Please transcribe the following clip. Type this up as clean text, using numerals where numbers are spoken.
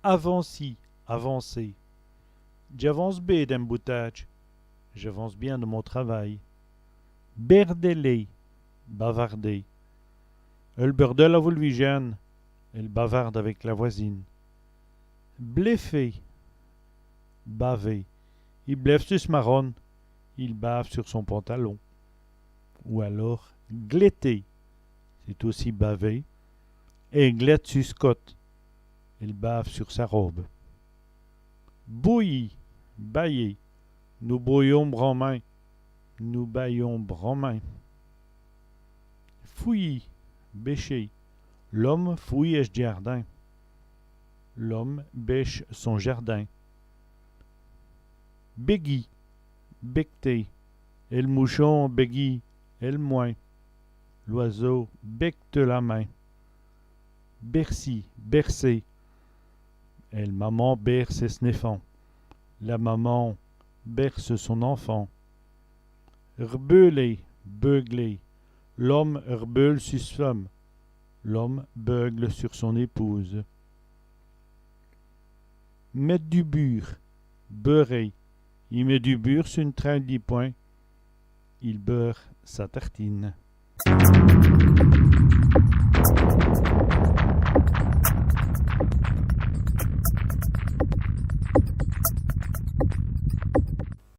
Avanci, avancer. J'avance bien d'emboutage. J'avance bien de mon travail. Berdeler, bavarder. Le bordel a voulu gêne. Elle bavarde avec la voisine. Bleffer, baver. Il bleffe sur ce marron. Il bave sur son pantalon. Ou alors gléter, c'est aussi baver. Et glette sur Scott. Il bave sur sa robe. Bouilli, bailler. Nous bouillons bras en main. Nous baillons bras en main. Fouillis, bêcher. L'homme fouille ce jardin. L'homme bêche son jardin. Bégui, becter. Et le mouchon bégui, et le moins. L'oiseau becte la main. Bercy, bercer. Et le maman berce ses enfants. La maman berce son enfant. Rebeuler, beugler. L'homme rebeule sur sa femme. L'homme beugle sur son épouse. Mettre du beurre, beurrer. Il met du beurre sur une traîne de poing. Il beurre sa tartine.